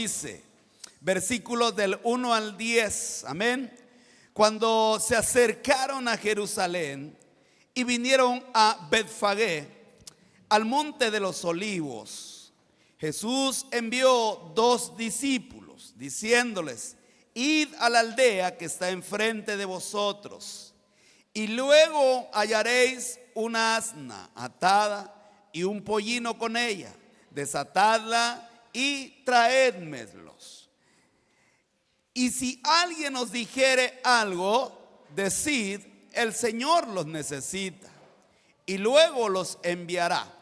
dice, versículos del 1 al 10, amén. Cuando se acercaron a Jerusalén y vinieron a Betfagé, al monte de los olivos, Jesús envió 2 discípulos, diciéndoles: id a la aldea que está enfrente de vosotros, y luego hallaréis una asna atada y un pollino con ella. Desatadla y traédmelos. Y si alguien os dijere algo, decid: el Señor los necesita, y luego los enviará.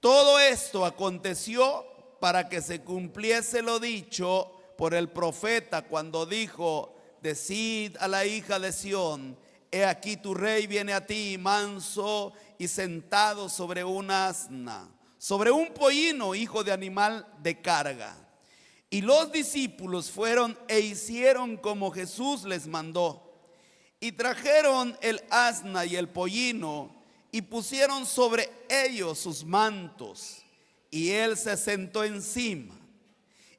Todo esto aconteció para que se cumpliese lo dicho por el profeta cuando dijo: decid a la hija de Sión, he aquí tu rey viene a ti, manso y sentado sobre un asna, sobre un pollino, hijo de animal de carga. Y los discípulos fueron e hicieron como Jesús les mandó. Y trajeron el asna y el pollino y pusieron sobre ellos sus mantos, y él se sentó encima.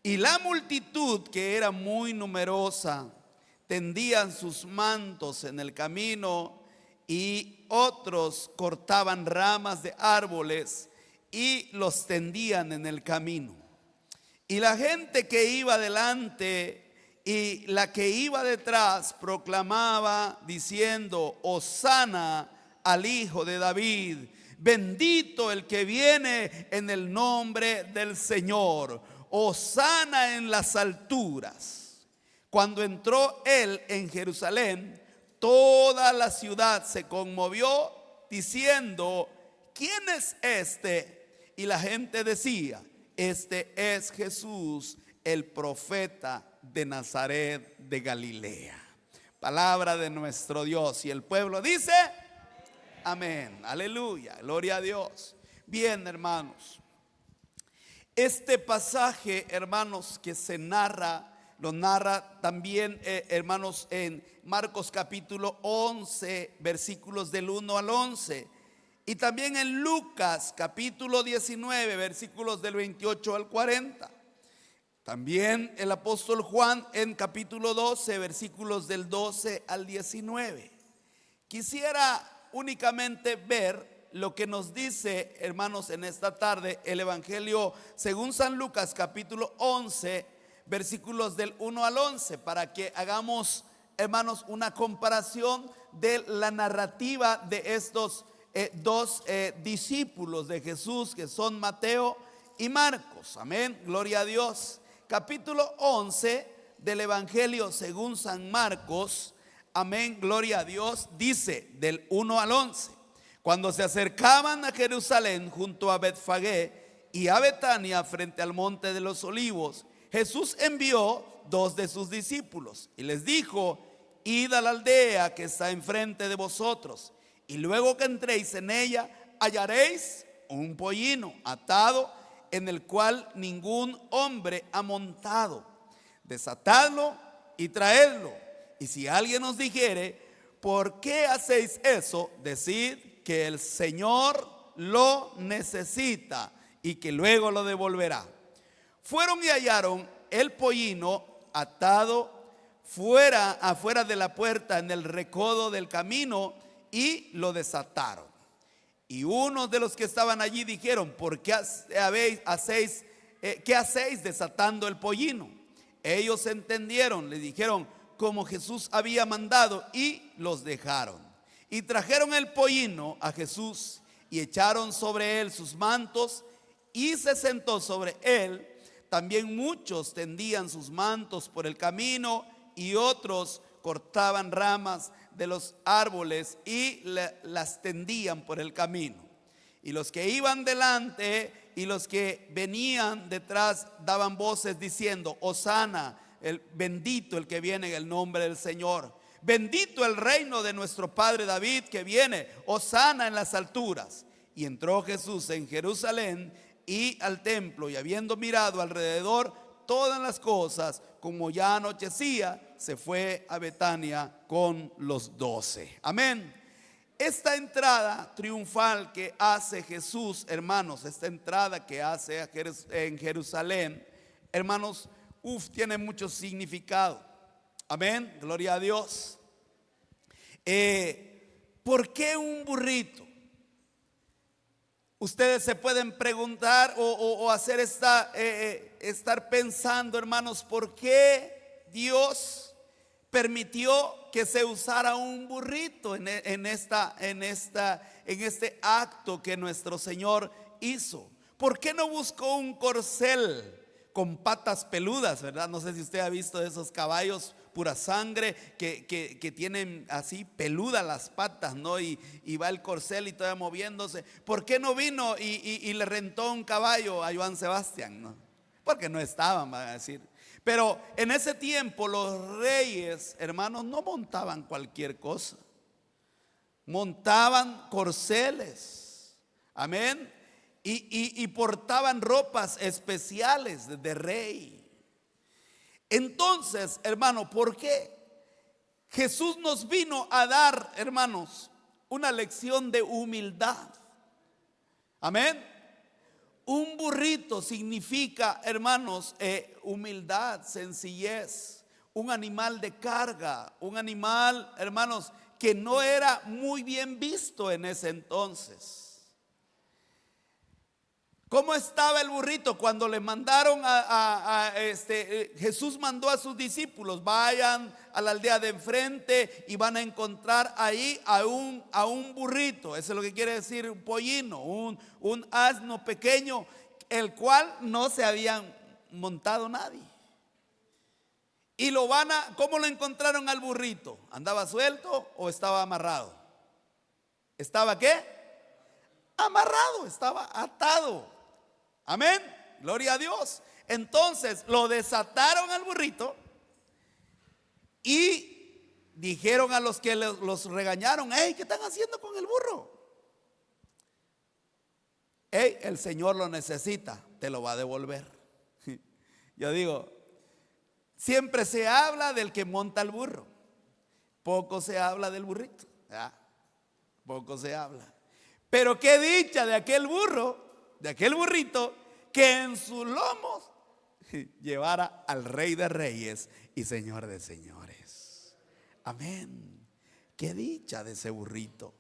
Y la multitud, que era muy numerosa, tendían sus mantos en el camino, y otros cortaban ramas de árboles y los tendían en el camino. Y la gente que iba delante y la que iba detrás proclamaba diciendo: Hosana al Hijo de David, bendito el que viene en el nombre del Señor, hosana en las alturas. Cuando entró él en Jerusalén, toda la ciudad se conmovió diciendo: ¿quién es este? Y la gente decía: este es Jesús, el profeta de Nazaret de Galilea. Palabra de nuestro Dios. Y el pueblo dice: amén, aleluya, gloria a Dios. Bien, hermanos, este pasaje, hermanos, que se narra, lo narra también, hermanos, en Marcos capítulo 11, versículos del 1 al 11. Y también en Lucas capítulo 19, versículos del 28 al 40. También el apóstol Juan en capítulo 12, versículos del 12 al 19. Quisiera únicamente ver lo que nos dice, hermanos, en esta tarde el Evangelio según San Lucas capítulo 11, versículos del 1 al 11, para que hagamos, hermanos, una comparación de la narrativa de estos 2 discípulos de Jesús, que son Mateo y Marcos. Amén, gloria a Dios. Capítulo 11 del Evangelio según San Marcos, amén, gloria a Dios, dice del 1 al 11. Cuando se acercaban a Jerusalén junto a Betfagé y a Betania frente al monte de los olivos, Jesús envió 2 de sus discípulos y les dijo: id a la aldea que está enfrente de vosotros, y luego que entréis en ella hallaréis un pollino atado, en el cual ningún hombre ha montado. Desatadlo y traedlo. Y si alguien os dijere: ¿por qué hacéis eso?, decid que el Señor lo necesita y que luego lo devolverá. Fueron y hallaron el pollino atado afuera de la puerta en el recodo del camino, y lo desataron. Y unos de los que estaban allí dijeron: ¿por qué hacéis desatando el pollino? Ellos entendieron, le dijeron como Jesús había mandado, y los dejaron. Y trajeron el pollino a Jesús y echaron sobre él sus mantos, y se sentó sobre él. También muchos tendían sus mantos por el camino, y otros cortaban ramas de los árboles y las tendían por el camino. Y los que iban delante y los que venían detrás daban voces diciendo: hosana, bendito el que viene en el nombre del Señor, bendito el reino de nuestro padre David que viene, hosana en las alturas. Y entró Jesús en Jerusalén y al templo, y habiendo mirado alrededor todas las cosas, como ya anochecía, se fue a Betania con los 12. Amén. Esta entrada triunfal que hace Jesús, hermanos, esta entrada que hace en Jerusalén, hermanos, tiene mucho significado. Amén, gloria a Dios. ¿Por qué un burrito? Ustedes se pueden preguntar o hacer estar pensando, hermanos, ¿por qué Dios permitió que se usara un burrito en este acto que nuestro Señor hizo? ¿Por qué no buscó un corcel con patas peludas, verdad? No sé si usted ha visto esos caballos pura sangre que tienen así peludas las patas, ¿no? Y va el corcel y todavía moviéndose. ¿Por qué no vino y le rentó un caballo a Joan Sebastián, no? Porque no estaban, van a decir. Pero en ese tiempo los reyes, hermanos, no montaban cualquier cosa. Montaban corceles. Amén. Y portaban ropas especiales de rey. Entonces, hermano, ¿por qué? Jesús nos vino a dar, hermanos, una lección de humildad. Amén. Un burrito significa, hermanos, humildad, sencillez. Un animal de carga, un animal, hermanos, que no era muy bien visto en ese entonces. ¿Cómo estaba el burrito? Cuando le mandaron Jesús mandó a sus discípulos: vayan a la aldea de enfrente y van a encontrar ahí a un burrito. Eso es lo que quiere decir un pollino, un asno pequeño, el cual no se habían montado nadie. Y ¿cómo lo encontraron al burrito? ¿Andaba suelto o estaba amarrado? ¿Estaba qué? Amarrado, estaba atado. Amén, gloria a Dios. Entonces lo desataron al burrito y dijeron a los que los regañaron: hey, ¿qué están haciendo con el burro? Hey, el Señor lo necesita, te lo va a devolver. Yo digo, siempre se habla del que monta el burro, poco se habla del burrito, ¿ya? Poco se habla. Pero qué dicha de aquel burrito que en sus lomos llevara al Rey de Reyes y Señor de Señores. Amén. Qué dicha de ese burrito.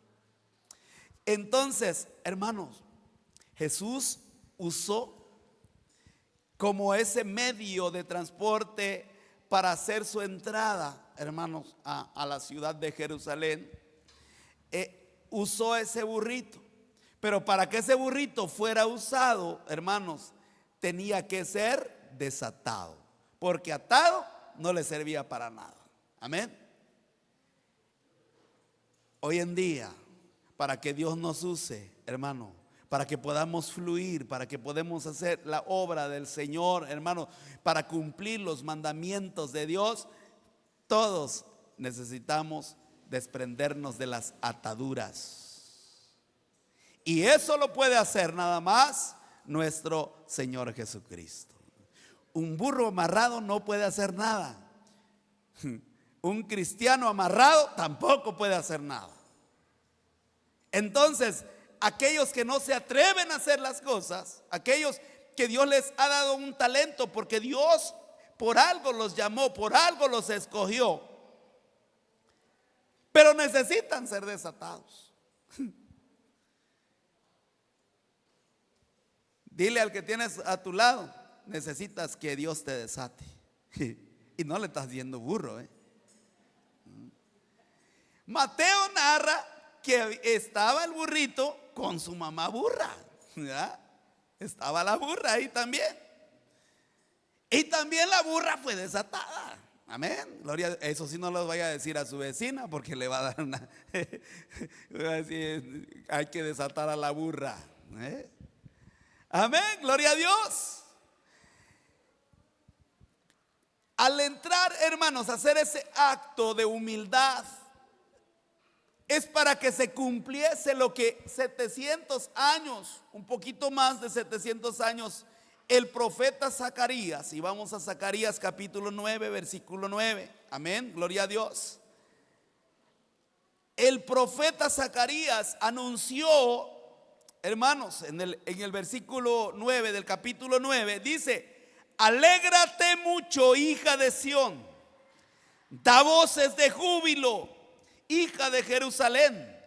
Entonces, hermanos, Jesús usó como ese medio de transporte para hacer su entrada, hermanos, a la ciudad de Jerusalén. Usó ese burrito. Pero para que ese burrito fuera usado, hermanos, tenía que ser desatado, porque atado no le servía para nada. Amén. Hoy en día, para que Dios nos use, hermano, para que podamos fluir, para que podamos hacer la obra del Señor, hermano, para cumplir los mandamientos de Dios, todos necesitamos desprendernos de las ataduras. Y eso lo puede hacer nada más nuestro Señor Jesucristo. Un burro amarrado no puede hacer nada. Un cristiano amarrado tampoco puede hacer nada. Entonces, aquellos que no se atreven a hacer las cosas, aquellos que Dios les ha dado un talento, porque Dios por algo los llamó, por algo los escogió, pero necesitan ser desatados. Dile al que tienes a tu lado: necesitas que Dios te desate. Y no le estás viendo burro, Mateo narra que estaba el burrito con su mamá burra, ¿ya? Estaba la burra ahí también. Y también la burra fue desatada. Amén, gloria. Eso sí no lo vaya a decir a su vecina, porque le va a dar una va a decir: hay que desatar a la burra, Amén, gloria a Dios. Al entrar, hermanos, a hacer ese acto de humildad, es para que se cumpliese lo que 700 años, un poquito más de 700 años, el profeta Zacarías. Y vamos a Zacarías capítulo 9, versículo 9. Amén, gloria a Dios. El profeta Zacarías anunció, hermanos, en el versículo 9 del capítulo 9, dice: Alégrate mucho, hija de Sión. Da voces de júbilo, hija de Jerusalén.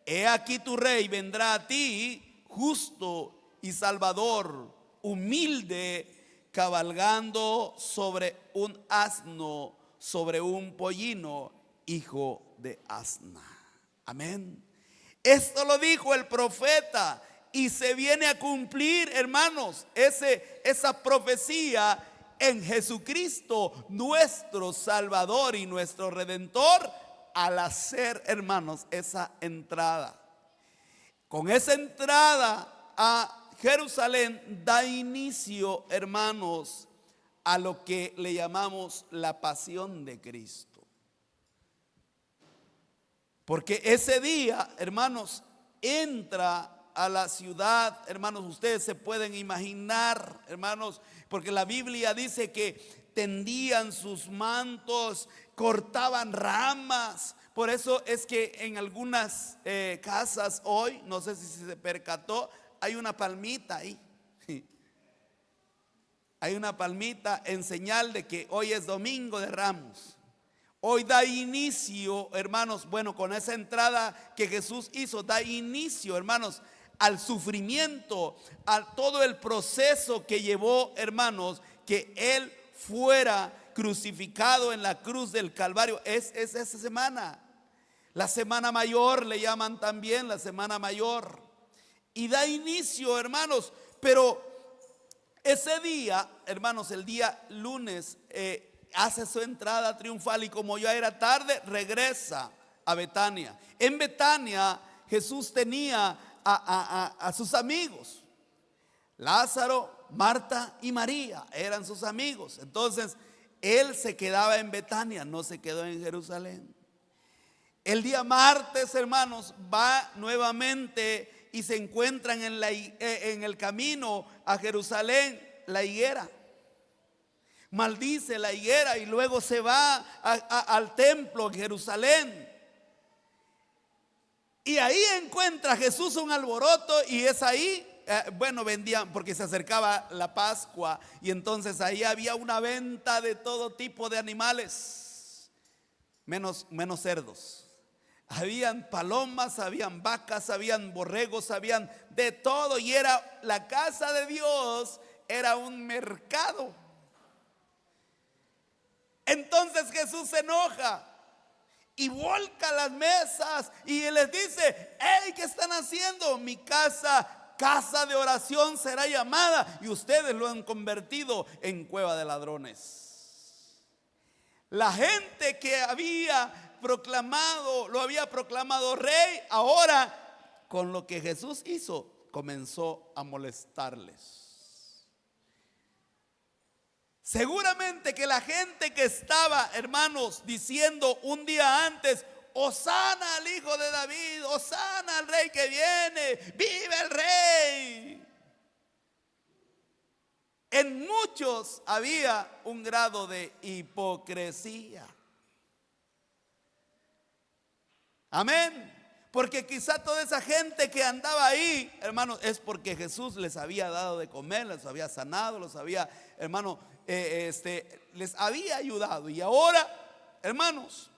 He aquí tu rey vendrá a ti, justo y salvador, humilde, cabalgando sobre un asno, sobre un pollino, hijo de asna. Amén. Esto lo dijo el profeta y se viene a cumplir, hermanos, esa profecía en Jesucristo, nuestro Salvador y nuestro Redentor, al hacer, hermanos, esa entrada. Con esa entrada a Jerusalén da inicio, hermanos, a lo que le llamamos la pasión de Cristo. Porque ese día, hermanos, entra a la ciudad, hermanos, ustedes se pueden imaginar, hermanos, porque la Biblia dice que tendían sus mantos, cortaban ramas. Por eso es que en algunas casas hoy, no sé si se percató, hay una palmita ahí. Hay una palmita en señal de que hoy es domingo de Ramos. Hoy da inicio, hermanos, bueno, con esa entrada que Jesús hizo, da inicio, hermanos, al sufrimiento, a todo el proceso que llevó, hermanos, que Él fuera crucificado en la cruz del Calvario. Es esa semana, la semana mayor, le llaman también la semana mayor. Y da inicio, hermanos, pero ese día, hermanos, el día lunes, hace su entrada triunfal y como ya era tarde, regresa a Betania. En Betania Jesús tenía a sus amigos. Lázaro, Marta y María eran sus amigos. Entonces Él se quedaba en Betania, no se quedó en Jerusalén. El día martes, hermanos, va nuevamente y se encuentran en el camino a Jerusalén la higuera. Maldice la higuera y luego se va al templo en Jerusalén. Y ahí encuentra Jesús un alboroto y es ahí, vendían porque se acercaba la Pascua y entonces ahí había una venta de todo tipo de animales, menos cerdos. Habían palomas, habían vacas, habían borregos, habían de todo y era la casa de Dios, era un mercado. Entonces Jesús se enoja y volca las mesas y les dice: hey, ¿qué están haciendo? Mi casa, casa de oración será llamada y ustedes lo han convertido en cueva de ladrones. La gente que lo había proclamado rey, ahora con lo que Jesús hizo comenzó a molestarles. Seguramente que la gente que estaba, hermanos, diciendo un día antes: Hosana al hijo de David, Hosana al rey que viene, vive el rey. En muchos había un grado de hipocresía. Amén. Porque quizá toda esa gente que andaba ahí, hermanos, es porque Jesús les había dado de comer, les había sanado, los había, hermano, les había ayudado. Y ahora, hermanos,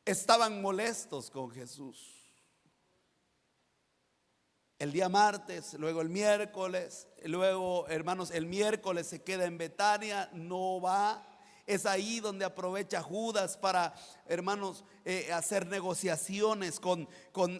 estaban molestos con Jesús. El día martes, luego el miércoles, luego, hermanos, el miércoles se queda en Betania, no va. Es ahí donde aprovecha Judas para, hermanos, hacer negociaciones con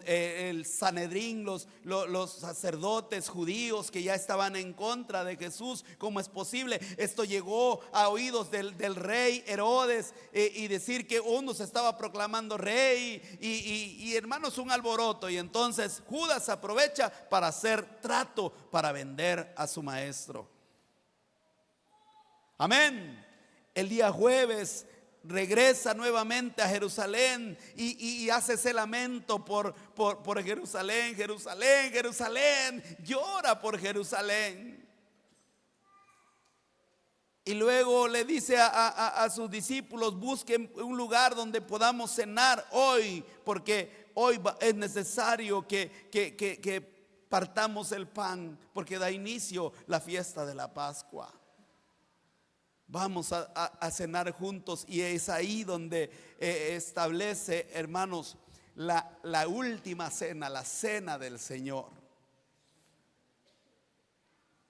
el Sanedrín, los sacerdotes judíos que ya estaban en contra de Jesús. ¿Cómo es posible? Esto llegó a oídos del rey Herodes y decir que uno se estaba proclamando rey y hermanos, un alboroto. Y entonces Judas aprovecha para hacer trato para vender a su maestro. Amén. El día jueves regresa nuevamente a Jerusalén y hace ese lamento por Jerusalén, Jerusalén, Jerusalén, llora por Jerusalén. Y luego le dice a sus discípulos: busquen un lugar donde podamos cenar hoy, porque hoy es necesario que partamos el pan, porque da inicio la fiesta de la Pascua. vamos a cenar juntos. Y es ahí donde establece, hermanos, la última cena, la cena del Señor.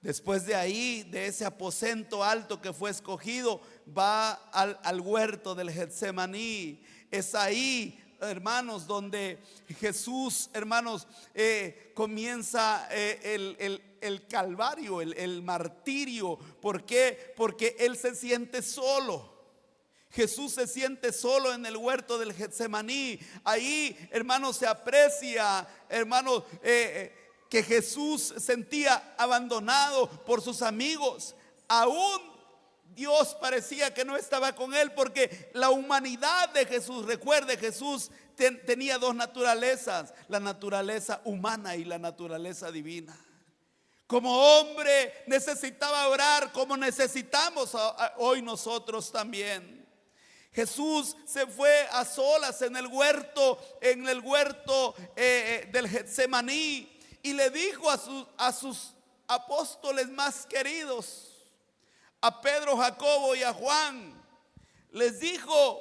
Después de ahí, de ese aposento alto que fue escogido, va al huerto del Getsemaní. Es ahí, hermanos, donde Jesús, hermanos, comienza el calvario, el martirio. ¿Por qué? Porque Él se siente solo. Jesús se siente solo en el huerto del Getsemaní. Ahí, hermanos, se aprecia, hermanos, que Jesús sentía abandonado por sus amigos. Aún Dios parecía que no estaba con él, porque la humanidad de Jesús, recuerde, Jesús tenía dos naturalezas: la naturaleza humana y la naturaleza divina. Como hombre necesitaba orar, como necesitamos hoy nosotros también. Jesús se fue a solas en el huerto del Getsemaní, y le dijo a sus apóstoles más queridos, a Pedro, Jacobo y a Juan, les dijo: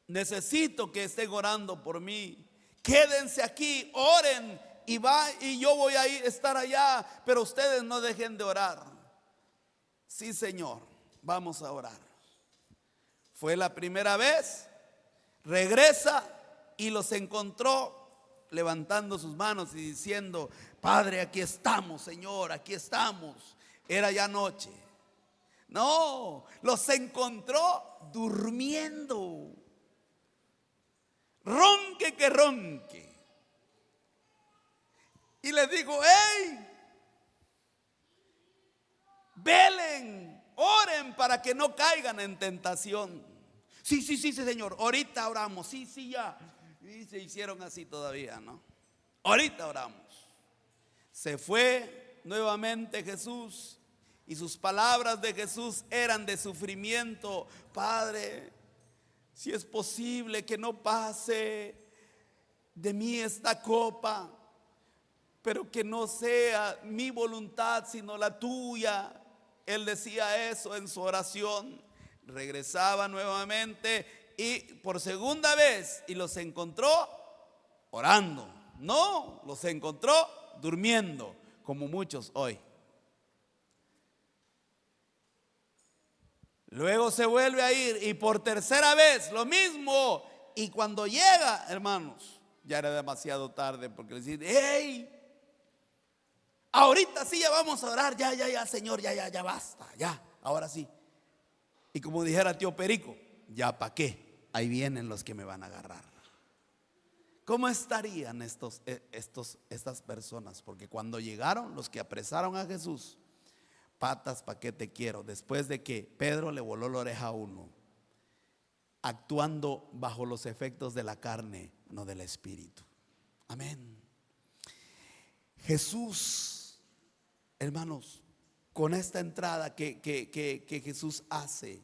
necesito que estén orando por mí. Quédense aquí, oren, y yo voy a estar allá, pero ustedes no dejen de orar. Sí, Señor, vamos a orar. Fue la primera vez, regresa y los encontró levantando sus manos y diciendo: Padre, aquí estamos, Señor, aquí estamos. Era ya noche. No, los encontró durmiendo. Ronque que ronque. Y les dijo: hey, velen, oren para que no caigan en tentación. Sí, Señor, ahorita oramos. Sí, ya. Y se hicieron así todavía, ¿no? Ahorita oramos. Se fue nuevamente Jesús, y sus palabras de Jesús eran de sufrimiento: Padre, si es posible que no pase de mí esta copa, pero que no sea mi voluntad sino la tuya. Él decía eso en su oración. Regresaba nuevamente y por segunda vez, y los encontró orando. No, los encontró durmiendo, como muchos hoy. Luego se vuelve a ir, y por tercera vez lo mismo. Y cuando llega, hermanos, ya era demasiado tarde, porque le dicen: hey, ahorita sí ya vamos a orar, ya, Señor, ya basta, ya, ahora sí. Y como dijera tío Perico: ya para qué, ahí vienen los que me van a agarrar. ¿Cómo estarían estas personas? Porque cuando llegaron los que apresaron a Jesús, patas, ¿pa' qué te quiero? Después de que Pedro le voló la oreja a uno, actuando bajo los efectos de la carne, no del espíritu. Amén. Jesús, hermanos, con esta entrada que Jesús hace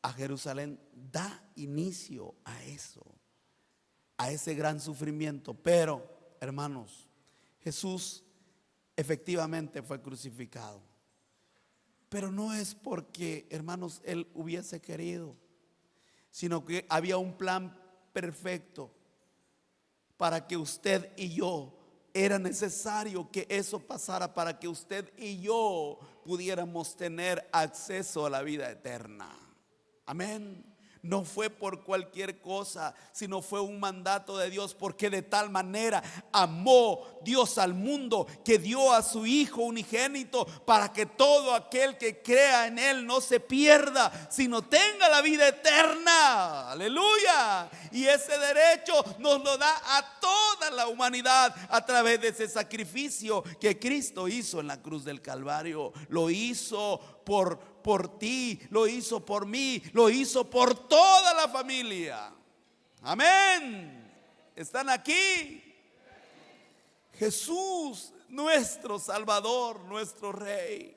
a Jerusalén, da inicio a eso, a ese gran sufrimiento. Pero, hermanos, Jesús efectivamente fue crucificado, pero no es porque, hermanos, Él hubiese querido, sino que había un plan perfecto para que usted y yo, era necesario que eso pasara para que usted y yo pudiéramos tener acceso a la vida eterna. Amén. No fue por cualquier cosa, sino fue un mandato de Dios, porque de tal manera amó Dios al mundo que dio a su Hijo unigénito, para que todo aquel que crea en Él no se pierda, sino tenga la vida eterna. Aleluya. Y ese derecho nos lo da a toda la humanidad a través de ese sacrificio que Cristo hizo en la cruz del Calvario. Lo hizo por ti, lo hizo por mí, lo hizo por toda la familia. Amén. ¿Están aquí? Jesús, nuestro Salvador, nuestro Rey.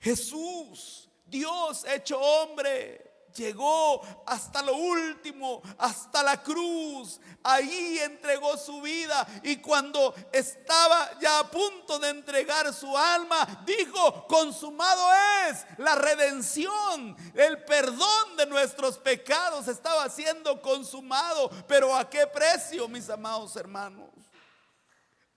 Jesús, Dios hecho hombre, llegó hasta lo último, hasta la cruz. Ahí entregó su vida, y cuando estaba ya a punto de entregar su alma, dijo: consumado es. La redención, el perdón de nuestros pecados estaba siendo consumado. Pero ¿a qué precio, mis amados hermanos?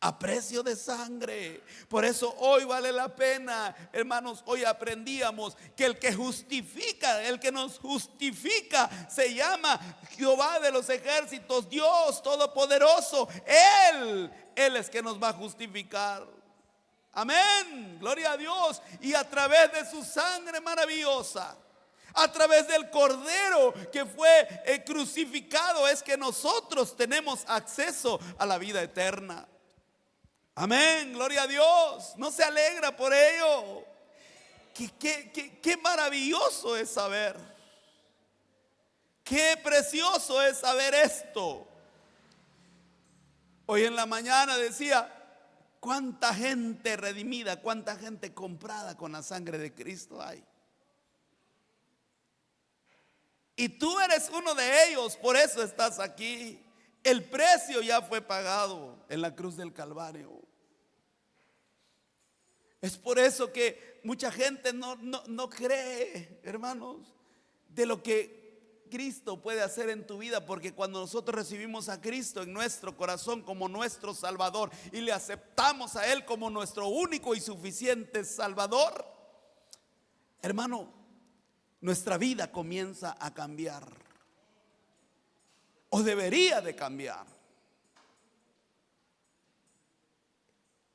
A precio de sangre. Por eso hoy vale la pena, hermanos. Hoy aprendíamos que el que justifica, el que nos justifica, se llama Jehová de los ejércitos, Dios todopoderoso. Él es que nos va a justificar. Amén, gloria a Dios. Y a través de su sangre maravillosa, a través del Cordero que fue crucificado, es que nosotros tenemos acceso a la vida eterna. Amén, gloria a Dios. ¿No se alegra por ello? Qué maravilloso es saber. Qué precioso es saber esto. Hoy en la mañana decía: cuánta gente redimida, cuánta gente comprada con la sangre de Cristo hay. Y tú eres uno de ellos, por eso estás aquí. El precio ya fue pagado en la cruz del Calvario. Es por eso que mucha gente no cree, hermanos, de lo que Cristo puede hacer en tu vida. Porque cuando nosotros recibimos a Cristo en nuestro corazón como nuestro Salvador y le aceptamos a Él como nuestro único y suficiente Salvador, hermano, nuestra vida comienza a cambiar. O debería de cambiar.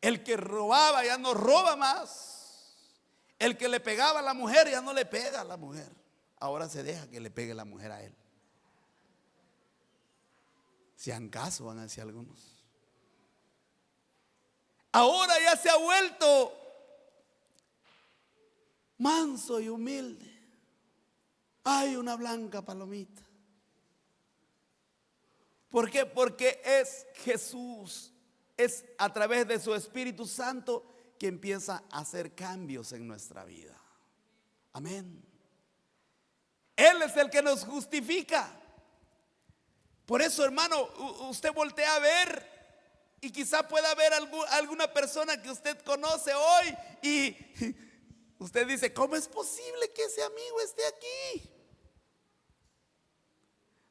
El que robaba ya no roba más. El que le pegaba a la mujer ya no le pega a la mujer. Ahora se deja que le pegue la mujer a él. Si han caso, van a decir algunos. Ahora ya se ha vuelto manso y humilde. Hay una blanca palomita. ¿Por qué? Porque es Jesús, es a través de su Espíritu Santo que empieza a hacer cambios en nuestra vida. Amén. Él es el que nos justifica. Por eso, hermano, usted voltea a ver y quizá pueda ver alguna persona que usted conoce hoy y usted dice: ¿cómo es posible que ese amigo esté aquí?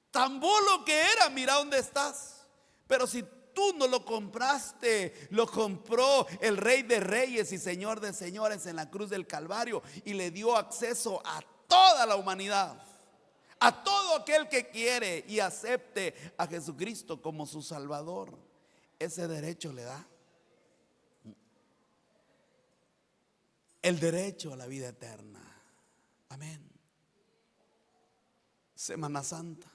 Tan bolo que era, mira dónde estás. Pero si tú no lo compraste, lo compró el Rey de Reyes y Señor de Señores en la cruz del Calvario, y le dio acceso a toda la humanidad, a todo aquel que quiere y acepte a Jesucristo como su Salvador. Ese derecho le da el derecho a la vida eterna. Amén. Semana Santa,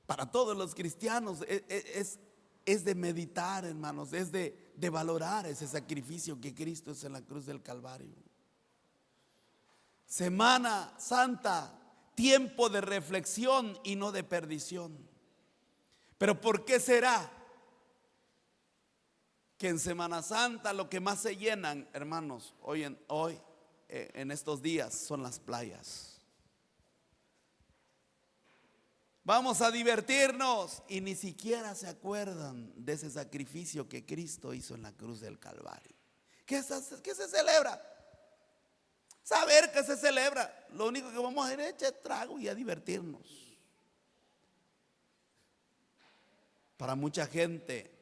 para todos los cristianos es de meditar, hermanos, es de valorar ese sacrificio que Cristo hizo en la cruz del Calvario. Semana Santa, tiempo de reflexión y no de perdición. Pero ¿por qué será que en Semana Santa lo que más se llenan, hermanos, hoy en estos días son las playas? Vamos a divertirnos y ni siquiera se acuerdan de ese sacrificio que Cristo hizo en la cruz del Calvario. ¿Qué se celebra? Saber que se celebra. Lo único que vamos a hacer es echar trago y a divertirnos. Para mucha gente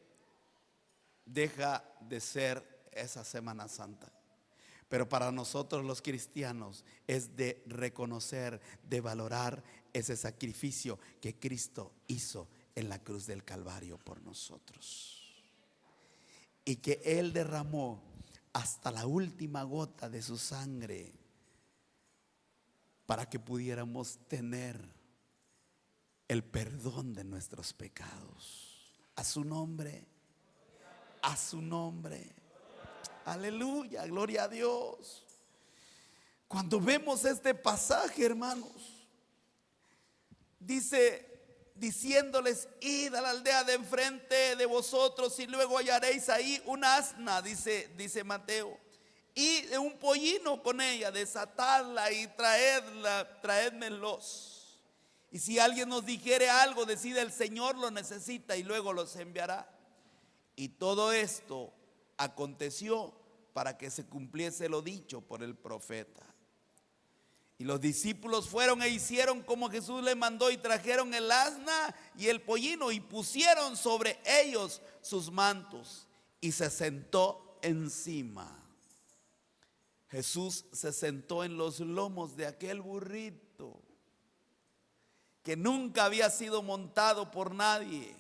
deja de ser esa Semana Santa. Pero para nosotros los cristianos es de reconocer, de valorar ese sacrificio que Cristo hizo en la cruz del Calvario por nosotros. Y que Él derramó hasta la última gota de su sangre para que pudiéramos tener el perdón de nuestros pecados. A su nombre, a su nombre. Aleluya, gloria a Dios. Cuando vemos este pasaje, hermanos, dice, diciéndoles: id a la aldea de enfrente de vosotros y luego hallaréis ahí una asna, dice Mateo, y un pollino con ella, desatadla y traédmelos. Y si alguien nos dijere algo, decida el Señor lo necesita y luego los enviará. Y todo esto aconteció para que se cumpliese lo dicho por el profeta. Y los discípulos fueron e hicieron como Jesús les mandó y trajeron el asna y el pollino y pusieron sobre ellos sus mantos y se sentó encima. Jesús se sentó en los lomos de aquel burrito que nunca había sido montado por nadie.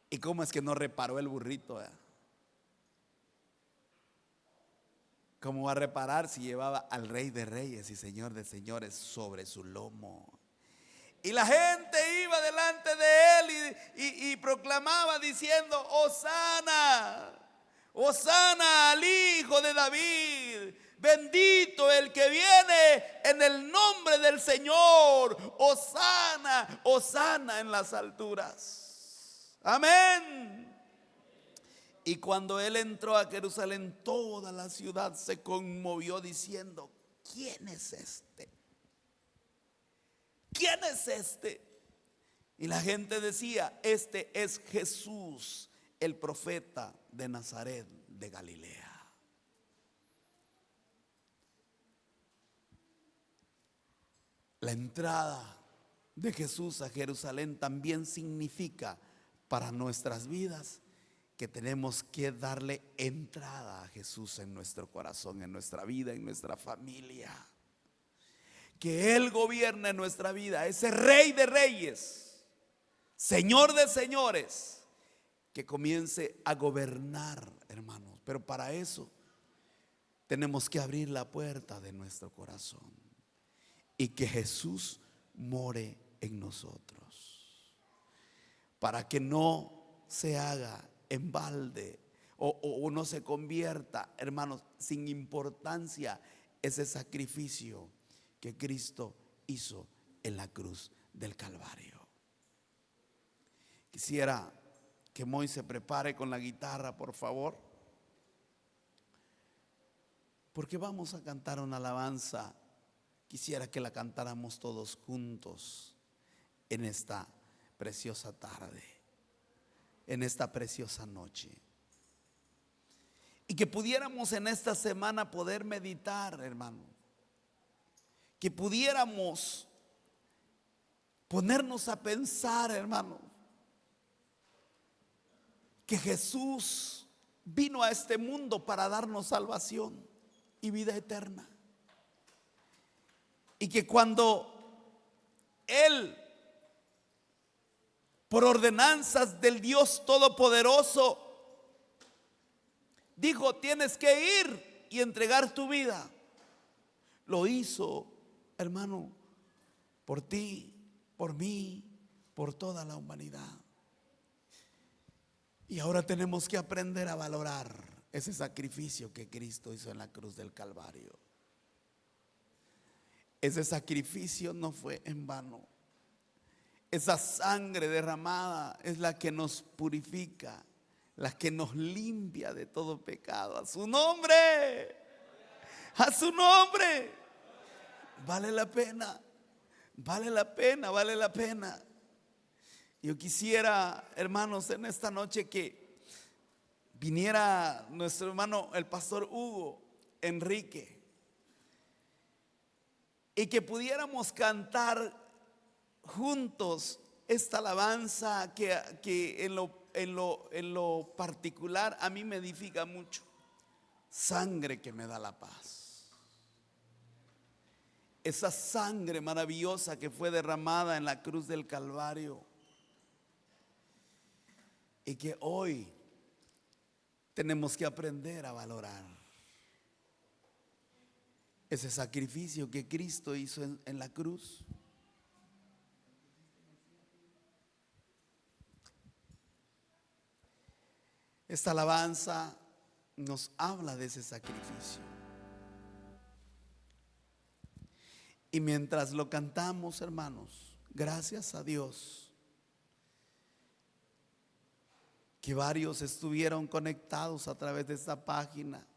¿Y cómo es que no reparó el burrito? ¿Cómo va a reparar si llevaba al Rey de Reyes y Señor de Señores sobre su lomo? Y la gente iba delante de él y proclamaba diciendo: Hosana, Hosana al Hijo de David, bendito el que viene en el nombre del Señor, Hosana, Hosana en las alturas. Amén. Y cuando él entró a Jerusalén, toda la ciudad se conmovió diciendo: ¿quién es este? ¿Quién es este? Y la gente decía: este es Jesús, el profeta de Nazaret de Galilea. La entrada de Jesús a Jerusalén también significa para nuestras vidas que tenemos que darle entrada a Jesús en nuestro corazón, en nuestra vida, en nuestra familia. Que Él gobierne en nuestra vida, ese Rey de Reyes, Señor de Señores, que comience a gobernar, hermanos. Pero para eso tenemos que abrir la puerta de nuestro corazón y que Jesús more en nosotros, para que no se haga en balde o no se convierta, hermanos, sin importancia ese sacrificio que Cristo hizo en la cruz del Calvario. Quisiera que Moy se prepare con la guitarra, por favor, porque vamos a cantar una alabanza. Quisiera que la cantáramos todos juntos en esta preciosa tarde, en esta preciosa noche, y que pudiéramos en esta semana poder meditar, hermano, que pudiéramos ponernos a pensar, hermano, que Jesús vino a este mundo para darnos salvación y vida eterna, y que cuando Él, por ordenanzas del Dios Todopoderoso, dijo: tienes que ir y entregar tu vida, lo hizo, hermano, por ti, por mí, por toda la humanidad. Y ahora tenemos que aprender a valorar ese sacrificio que Cristo hizo en la cruz del Calvario. Ese sacrificio no fue en vano. Esa sangre derramada es la que nos purifica, la que nos limpia de todo pecado. A su nombre, a su nombre. Vale la pena, vale la pena, vale la pena. Yo quisiera, hermanos, en esta noche que viniera nuestro hermano, el pastor Hugo Enrique, y que pudiéramos cantar juntos esta alabanza que en lo particular a mí me edifica mucho. Sangre que me da la paz. Esa sangre maravillosa que fue derramada en la cruz del Calvario, y que hoy tenemos que aprender a valorar ese sacrificio que Cristo hizo en la cruz. Esta alabanza nos habla de ese sacrificio. Y mientras lo cantamos, hermanos, gracias a Dios, que varios estuvieron conectados a través de esta página.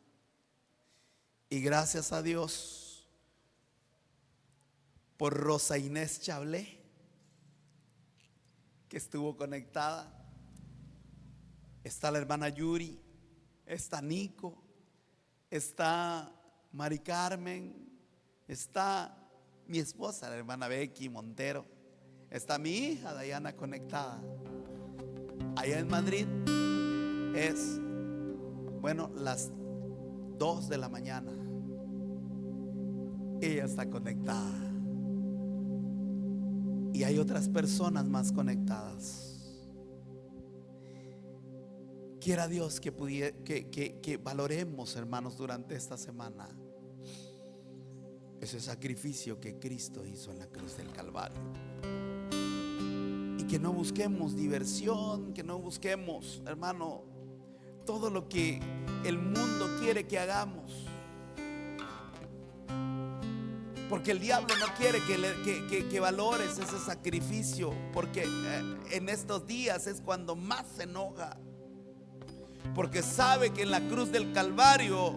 Y gracias a Dios por Rosa Inés Chablé, que estuvo conectada. Está la hermana Yuri, está Nico, está Mari Carmen, está mi esposa, la hermana Becky Montero, está mi hija Dayana conectada. Allá en Madrid es, bueno, las 2 de la mañana. Ella está conectada. Y hay otras personas más conectadas. Quiera Dios que valoremos, hermanos, durante esta semana ese sacrificio que Cristo hizo en la cruz del Calvario. Y que no busquemos diversión, que no busquemos, hermano, todo lo que el mundo quiere que hagamos. Porque el diablo no quiere que valores ese sacrificio. Porque en estos días es cuando más se enoja. Porque sabe que en la cruz del Calvario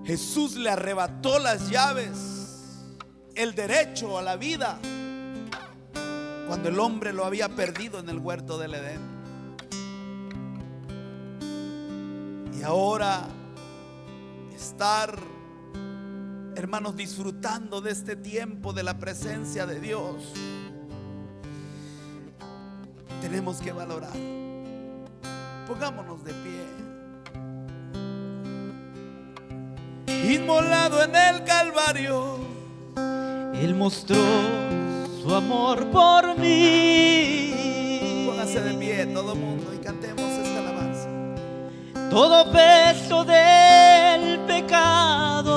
Jesús le arrebató las llaves, el derecho a la vida, cuando el hombre lo había perdido en el huerto del Edén. Y ahora estar, hermanos, disfrutando de este tiempo de la presencia de Dios, tenemos que valorar. Pongámonos de pie. Inmolado en el Calvario, Él mostró su amor por mí. Póngase de pie todo el mundo y cantemos esta alabanza. Todo peso del pecado,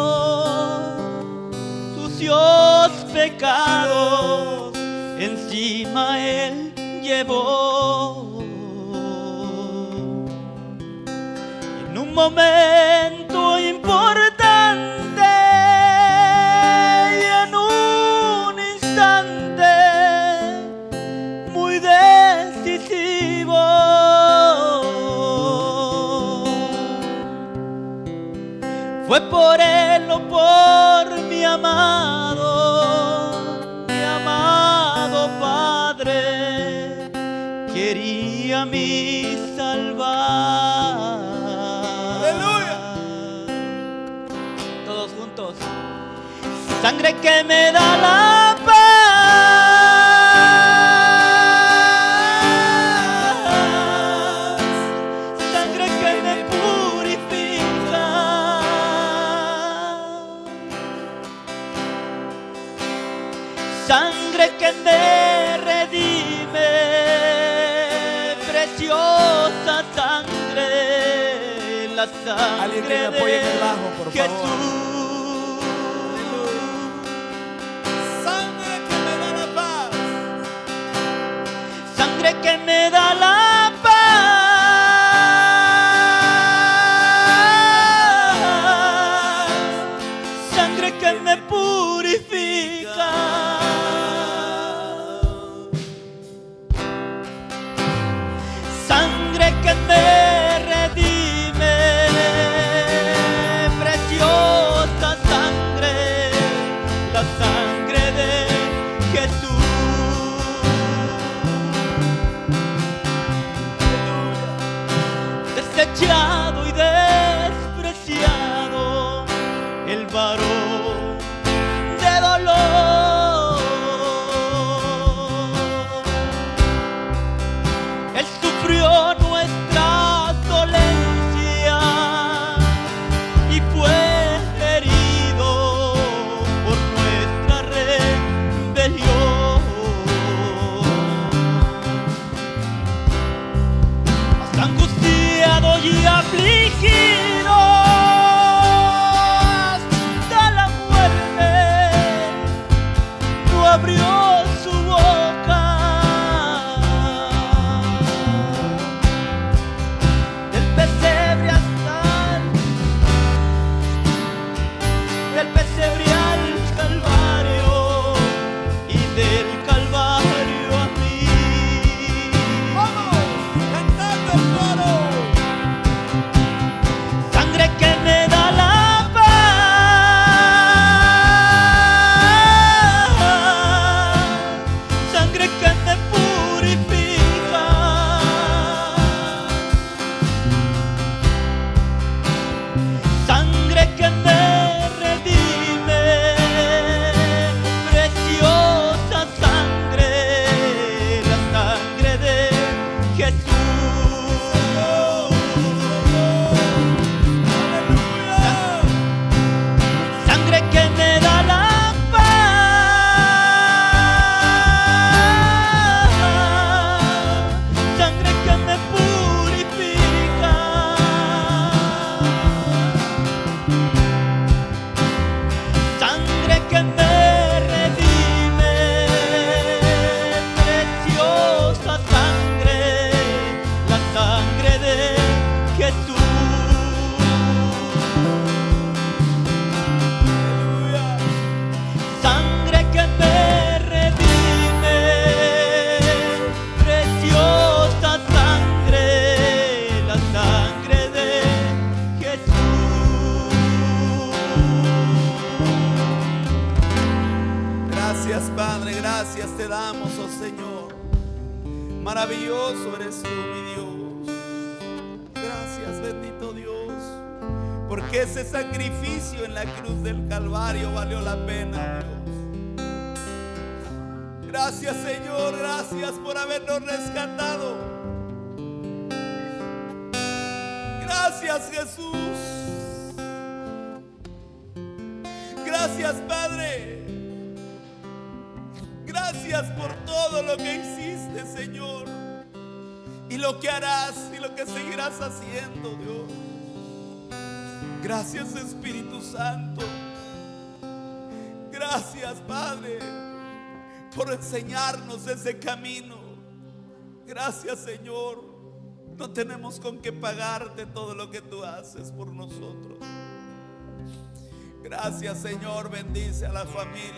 sucios pecados, encima Él llevó. En un momento importante y en un instante muy decisivo, fue por Él o por mi amado Padre, quería mi salvar. Aleluya. Todos juntos. Sangre que me da la paz, sangre que me purifica, sangre que me redime, preciosa sangre, la Alguien que sangre me apoye en el de bajo, por favor. Jesús. Sangre que me da la paz, Sangre que me da la paz, sangre que me purifica, sangre que me redime, preciosa sangre, la sangre de Jesús. Desechado y despreciado, el varón de dolor, Él sufrió nuestra dolencia y fue herido por nuestra rebelión. Mas angustiado y afligido hasta la muerte, no abrió su boca. Del pesebre al Calvario y del Calvario a mí. Gracias te damos, oh Señor. Maravilloso eres tú, mi Dios. Gracias, bendito Dios, porque ese sacrificio en la cruz del Calvario valió la pena, Dios. Gracias, Señor, gracias por habernos rescatado. Gracias, Jesús. Gracias, Padre. Gracias por todo lo que hiciste, Señor, y lo que harás y lo que seguirás haciendo, Dios. Gracias, Espíritu Santo. Gracias, Padre, por enseñarnos ese camino. Gracias, Señor. No tenemos con qué pagarte todo lo que tú haces por nosotros. Gracias, Señor. Bendice a la familia.